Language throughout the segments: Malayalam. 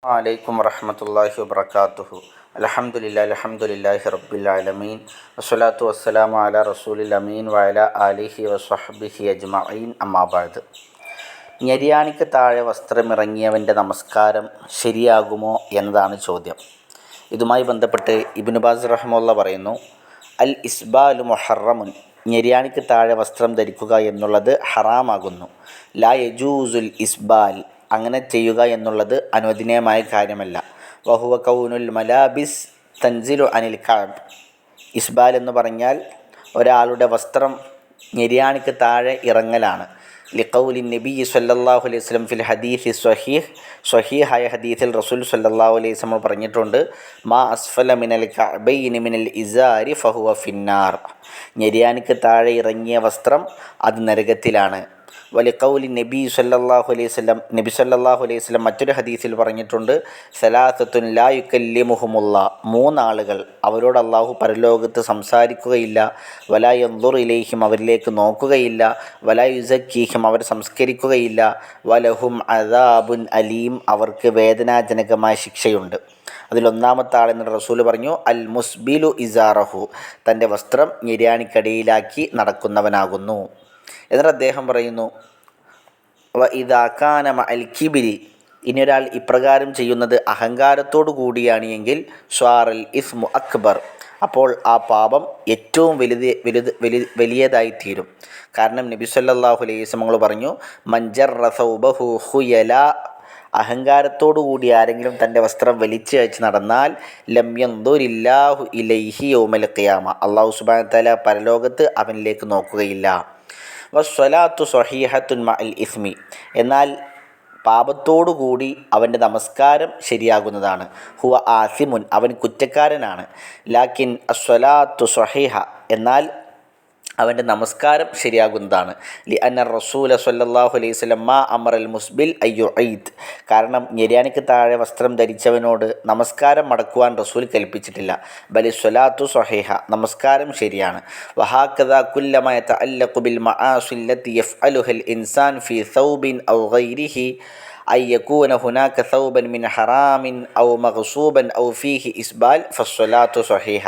വലൈക്കും വറഹ്മത്തുള്ളാഹി വബറകാതുഹു. അൽഹംദുലില്ലാഹി റബ്ബിൽ ആലമീൻ വസ്സലാത്തു വസ്സലാമു അലാ റസൂലിൽ അമീൻ വഅലാ ആലിഹി വസ്വഹ്ബിഹി അജ്മഈൻ. അമ്മാ ബഅദ്. ഞെരിയാണിക്ക് താഴെ വസ്ത്രമിറങ്ങിയവൻ്റെ നമസ്കാരം ശരിയാകുമോ എന്നതാണ് ചോദ്യം. ഇതുമായി ബന്ധപ്പെട്ട് ഇബ്നു ബാസ് റഹിമഹുല്ലാഹ് പറയുന്നു, അൽ ഇസ്ബാലു മുഹറമുൻ, ഞെരിയാണിക്ക് താഴെ വസ്ത്രം ധരിക്കുക എന്നുള്ളത് ഹറാമാകുന്നു. ലാ യജൂസുൽ ഇസ്ബാൽ, അങ്ങനെ ചെയ്യുക എന്നുള്ളത് അനുവദനീയമായ കാര്യമല്ല. വഹുവ കൗനുൽ മലാബിസ് തൻസിലു അനിൽ കഅബ്. ഇസ്ബാൽ എന്ന് പറഞ്ഞാൽ ഒരാളുടെ വസ്ത്രം ഞെരിയാണിക്ക് താഴെ ഇറങ്ങലാണ്. ലിഖൗലി നബി സല്ലല്ലാഹു അലൈഹി വസല്ലം ഫിൽ ഹദീസ് സ്വഹീഹായ ഹദീസിൽ റസൂൽ സല്ലല്ലാഹു അലൈഹി വസല്ലം പറഞ്ഞിട്ടുണ്ട്, മാ അസ്ഫല മിനൽ കഅബൈനി മിനൽ ഇസാരി ഫഹുവ ഫിന്നാർ. ഞെരിയാണിക്ക് താഴെ ഇറങ്ങിയ വസ്ത്രം അത് നരകത്തിലാണ്. വലിഖൗലി നബി സല്ലല്ലാഹു അലൈഹി വസല്ലം മറ്റൊരു ഹദീസിൽ പറഞ്ഞിട്ടുണ്ട്, സലാസത്തുൻ ലാ യുകല്ലിമുഹുമുല്ലാഹ്, മൂന്നാളുകൾ അവരോട് അള്ളാഹു പരലോകത്ത് സംസാരിക്കുകയില്ല, വലാ യൻദുറു ഇലൈഹിം, അവരിലേക്ക് നോക്കുകയില്ല, വലാ യുസക്കീഹിം, അവർ സംസ്കരിക്കുകയില്ല, വലഹും അദാബുൻ അലീം, അവർക്ക് വേദനാജനകമായ ശിക്ഷയുണ്ട്. അതിലൊന്നാമത്തെ ആളെന്ന് റസൂൽ പറഞ്ഞു, അൽ മുസ്ബിലു ഇസാറഹു, തൻ്റെ വസ്ത്രം ഞെരിയാണിക്കടിയിലാക്കി നടക്കുന്നവനാകുന്നു. എന്നിട്ട് അദ്ദേഹം പറയുന്നു, വ ഇദാ കാന മഅൽ കിബ്രി, ഇനിയൊരാൾ ഇപ്രകാരം ചെയ്യുന്നത് അഹങ്കാരത്തോടു കൂടിയാണ് എങ്കിൽ സ്വാറൽ ഇസ്മു അക്ബർ, അപ്പോൾ ആ പാപം ഏറ്റവും വലിയതായിത്തീരും. കാരണം നബി സല്ലല്ലാഹു അലൈഹി വസല്ലം പറഞ്ഞു, മൻ ജറ സൗബഹു ഖുയല, അഹങ്കാരത്തോടു കൂടി ആരെങ്കിലും തൻ്റെ വസ്ത്രം വലിച്ചു അയച്ച് നടന്നാൽ ലം യൻദുരില്ലാഹു ഇലൈഹി യൗമൽ ഖിയാമ, അല്ലാഹു സുബ്ഹാനഹു വ തആല പരലോകത്ത് അവനിലേക്ക് നോക്കുകയില്ല. വസ്സലാത്തു സ്വഹീഹത്തുൻ മഅൽ ഇസ്മി, എന്നാൽ പാപത്തോടു കൂടി അവൻ്റെ നമസ്കാരം ശരിയാകുന്നതാണ്. ഹുവ ആസിമുൻ, അവൻ കുറ്റക്കാരനാണ്. ലാക്കിൻ അസ്സലാത്തു സ്വഹീഹ, എന്നാൽ അവൻ്റെ നമസ്കാരം ശരിയാകുന്നതാണ്. ലി അന്ന റസൂല സ്വല്ലല്ലാഹു അലൈഹി വസല്ലം മാ അമറൽ മുസ്ബിൽ അയ്യുഈദ്, കാരണം ഞെരിയാണിക്ക് താഴെ വസ്ത്രം ധരിച്ചവനോട് നമസ്കാരം മടക്കുവാൻ റസൂൽ കൽപ്പിച്ചിട്ടില്ല. ബലി സ്വലാത്തു സ്വഹീഹ, നമസ്കാരം ശരിയാണ്. വഹാകദാ കുല്ലമാ യതഅല്ലഖു ബിൽ മആസി അല്ലതി യഫ്അലുഹൽ ഇൻസാൻ ഫീ സൗബിൻ ഔ ഗൈരിഹി അൻ യകൂന ഹുനാക സൗബൻ മിൻ ഹറാമിൻ ഔ മഗ്സൂബൻ ഔ ഫീഹി ഇസ്ബാൽ ഫസ്സലാത്തു സ്വഹീഹ.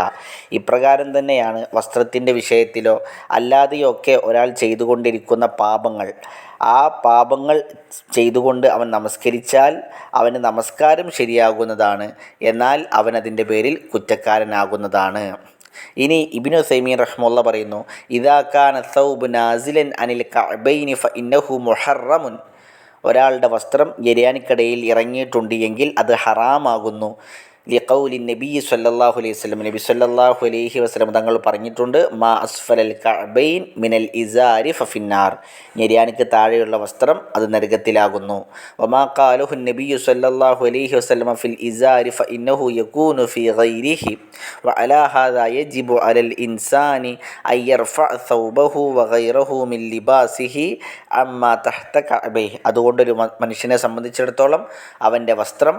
ഇപ്രകാരം തന്നെയാണ് വസ്ത്രത്തിൻ്റെ വിഷയത്തിലോ അല്ലാതെയോ ഒക്കെ ഒരാൾ ചെയ്തുകൊണ്ടിരിക്കുന്ന പാപങ്ങൾ. ആ പാപങ്ങൾ ചെയ്തുകൊണ്ട് അവൻ നമസ്കരിച്ചാൽ അവന് നമസ്കാരം ശരിയാകുന്നതാണ്, എന്നാൽ അവൻ അതിൻ്റെ പേരിൽ കുറ്റക്കാരനാകുന്നതാണ്. ഇനി ഇബ്നു ഉസൈമീൻ റഹ്മത്തുള്ളാഹി പറയുന്നു, ഇദാ കാന സൗബു നാസിലൻ അനിൽ കഅബൈനി ഫഇന്നഹു മുഹറമുൻ, ഒരാളുടെ വസ്ത്രം ഞെരിയാണിക്കടയിൽ ഇറങ്ങിയിട്ടുണ്ട് എങ്കിൽ അത് ഹറാമാകുന്നു. ലിഖൗലി നബി സല്ലല്ലാഹു അലൈഹി വസല്ലം, നബി സല്ലല്ലാഹു അലൈഹി വസല്ലം തങ്ങൾ പറഞ്ഞിട്ടുണ്ട്, മാ അസ്ഫലൽ കഅബൈൻ മിനൽ ഇസാരി ഫഫിന്നാർ, ഞെരിയാണിക്ക് താഴെയുള്ള വസ്ത്രം അത് നരകത്തിലാകുന്നു. വമാ ഖാലഹു നബി സല്ലല്ലാഹു അലൈഹി വസല്ലം ഫിൽ ഇസാരി ഫഇന്നഹു യകൂനു ഫീ ഗൈരിഹി വഅലാ ഹാദാ യജിബു അലൽ ഇൻസാനി അൻ യർഫഅ സൗബഹു വഗൈറഹു മിൻ ലിബാസിഹി അമ്മാ തഹ്ത കഅബൈഹി, അതുകൊണ്ടൊരു മനുഷ്യനെ സംബന്ധിച്ചിടത്തോളം അവൻ്റെ വസ്ത്രം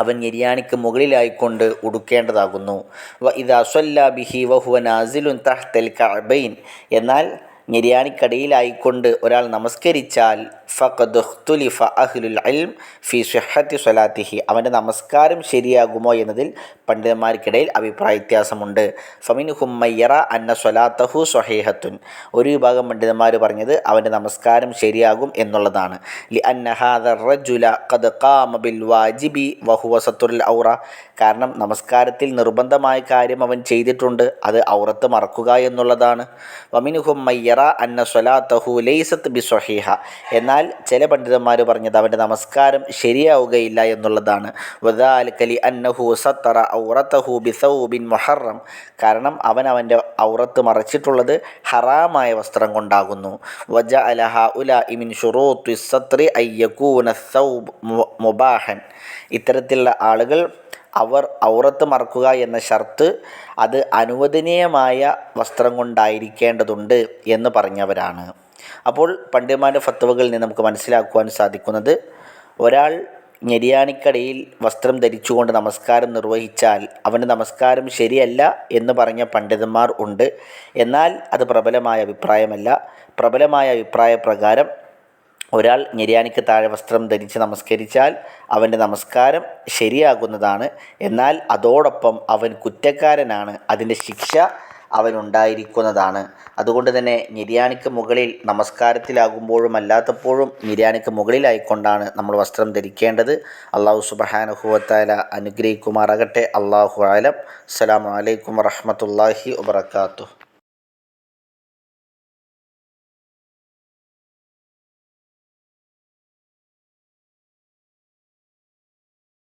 അവൻ ഞെരിയാണിക്ക് മുകളിലായിക്കൊണ്ട് ഉടുക്കേണ്ടതാകുന്നു. വ ഇദാ സ്വല്ലാ ബിഹി വഹുവ നാസിലുൻ തഹ്തൽ കഅബൈൻ, എന്നാൽ ഞെരിയാണിക്കടിയിലായിക്കൊണ്ട് ഒരാൾ നമസ്കരിച്ചാൽ ഫഖദ് ഇഖ്തുലിഫ അഹ്ലുൽ ഇൽം ഫി സിഹ്ഹത്തി സ്വലാത്തിഹി, അവൻ്റെ നമസ്കാരം ശരിയാകുമോ എന്നതിൽ പണ്ഡിതന്മാർക്കിടയിൽ അഭിപ്രായ വ്യത്യാസമുണ്ട്. ഫമിൻഹും മയ്യറ അന്ന സ്വലാത്തഹു സ്വഹീഹത്തുൻ, ഒരു വിഭാഗം പണ്ഡിതന്മാർ പറഞ്ഞത് അവൻ്റെ നമസ്കാരം ശരിയാകും എന്നുള്ളതാണ്. ലി അന്ന ഹാദർ റജുല ഖദ് ഖാമ ബിൽ വാജിബി വഹുവ സത്റുൽ ഔറ, കാരണം നമസ്കാരത്തിൽ നിർബന്ധമായ കാര്യം അവൻ ചെയ്തിട്ടുണ്ട്, അത് ഔറത്ത് മറക്കുക എന്നുള്ളതാണ്. വമിൻഹും മയ്യറ അന്ന സ്വലാത്തഹു ലൈസത്ത് ബി സ്വഹീഹ, എന്നാൽ ചില പണ്ഡിതന്മാർ പറഞ്ഞത് അവൻ്റെ നമസ്കാരം ശരിയാവുകയില്ല എന്നുള്ളതാണ്. വദാലിക ലി അന്നഹു സത്തറ ഔറതഹു ബിസൗബിൻ മുഹറം, കാരണം അവൻ്റെ ഔറത്ത് മറച്ചിട്ടുള്ളത് ഹറാമായ വസ്ത്രം കൊണ്ടാകുന്നു. വജഅല ഹഉലാഇ മിൻ ശുറൂത്തി സത്രി അൻ യകൂന സൗബ് മുബാഹൻ, ഇത്തരത്തിലുള്ള ആളുകൾ അവർ ഔറത്ത് മറക്കുക എന്ന ഷർത്ത് അത് അനുവദനീയമായ വസ്ത്രം കൊണ്ടായിരിക്കേണ്ടതുണ്ട് എന്ന് പറഞ്ഞവരാണ്. അപ്പോൾ പണ്ഡിതന്മാരുടെ ഫത്വകളിൽ നിന്ന് നമുക്ക് മനസ്സിലാക്കുവാൻ സാധിക്കുന്നത്, ഒരാൾ ഞെരിയാണിക്കടയിൽ വസ്ത്രം ധരിച്ചുകൊണ്ട് നമസ്കാരം നിർവഹിച്ചാൽ അവൻ്റെ നമസ്കാരം ശരിയല്ല എന്ന് പറഞ്ഞ പണ്ഡിതന്മാർ ഉണ്ട്. എന്നാൽ അത് പ്രബലമായ അഭിപ്രായമല്ല. പ്രബലമായ അഭിപ്രായ പ്രകാരം ഒരാൾ നിര്യാണിക്ക് താഴെ വസ്ത്രം ധരിച്ച് നമസ്കരിച്ചാൽ അവൻ്റെ നമസ്കാരം ശരിയാകുന്നതാണ്. എന്നാൽ അതോടൊപ്പം അവൻ കുറ്റക്കാരനാണ്, അതിൻ്റെ ശിക്ഷ അവനുണ്ടായിരിക്കുന്നതാണ്. അതുകൊണ്ട് തന്നെ നിര്യാണിക്ക് മുകളിൽ നമസ്കാരത്തിലാകുമ്പോഴും അല്ലാത്തപ്പോഴും നിര്യാണിക്ക് മുകളിലായിക്കൊണ്ടാണ് നമ്മൾ വസ്ത്രം ധരിക്കേണ്ടത്. അള്ളാഹു സുബ്ഹാനഹു വ തആല അനുഗ്രഹിക്കുമാറാകട്ടെ. അല്ലാഹു അലം. അസ്സലാമു അലൈക്കും വറഹ്മത്തുള്ളാഹി വബറകാതുഹു.